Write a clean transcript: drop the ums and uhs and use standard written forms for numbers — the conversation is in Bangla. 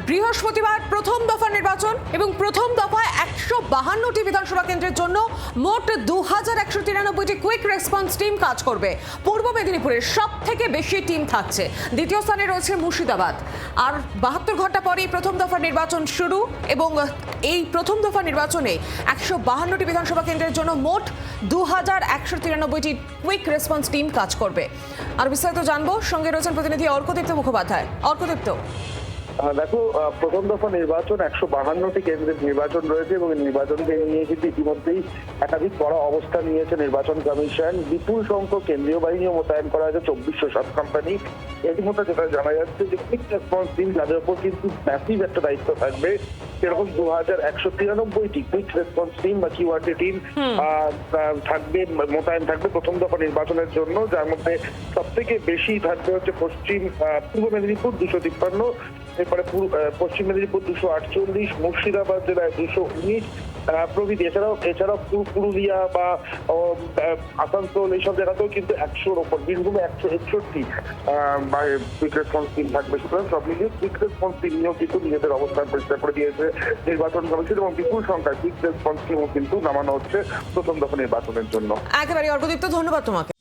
বৃহস্পতিবার প্রথম দফা নির্বাচন এবং প্রথম দফায় 152টি বিধানসভা কেন্দ্রের জন্য মোট 2193টি কুইক রেসপন্স টিম কাজ করবে। পূর্ব মেদিনীপুরের সব থেকে বেশি টিম থাকছে, দ্বিতীয় স্থানে রয়েছে মুর্শিদাবাদ। আর 72 ঘন্টা পরেই প্রথম দফা নির্বাচন শুরু এবং এই প্রথম দফা নির্বাচনে 152টি বিধানসভা কেন্দ্রের জন্য মোট 2193টি কুইক রেসপন্স টিম কাজ করবে। আর বিস্তারিত জানবো, সঙ্গে রয়েছেন প্রতিনিধি অর্কদীপ্ত মুখোপাধ্যায়। অর্কদীপ্ত, দেখো, প্রথম দফা নির্বাচন 152টি কেন্দ্রের নির্বাচন রয়েছে এবং নির্বাচনকে নিয়ে কিন্তু ইতিমধ্যেই একাধিক বড় অবস্থান নিয়েছে নির্বাচন কমিশন। বিপুল সংখ্যক কেন্দ্রীয় বাহিনীও মোতায়েন করা হয়েছে, 2400 সাত কোম্পানি। এর মধ্যে যেটা জানা যাচ্ছে যে কুইক রেসপন্স টিম, যাদের উপর কিন্তু ম্যাসিভ একটা দায়িত্ব থাকবে, সেরকম 2193টি কুইক রেসপন্স টিম বা কিউআরটি টিম থাকবে, মোতায়েন থাকবে প্রথম দফা নির্বাচনের জন্য। যার মধ্যে সব থেকে বেশি থাকবে হচ্ছে পূর্ব মেদিনীপুর 253, এরপরে পশ্চিম মেদিনীপুর 248, মুর্শিদাবাদ জেলায় 219 প্রভৃতি। এছাড়াও পুরুলিয়া বা আসানসোল এইসব জায়গাতেও কিন্তু 100-র ওপর, বীরভূমে 161 কুইক রেসপন্স টিম থাকবে। সুতরাং সব মিলিয়ে কুইক রেসপন্স টিম নিয়েও কিন্তু নিজেদের অবস্থান পরিষ্কার করে দিয়েছে নির্বাচন কমিশন এবং বিপুল সংখ্যায় কুইক রেসপন্স টিমও কিন্তু নামানো হচ্ছে প্রথম দফা নির্বাচনের জন্য। একেবারে অর্কদীপ্ত, ধন্যবাদ তোমাকে।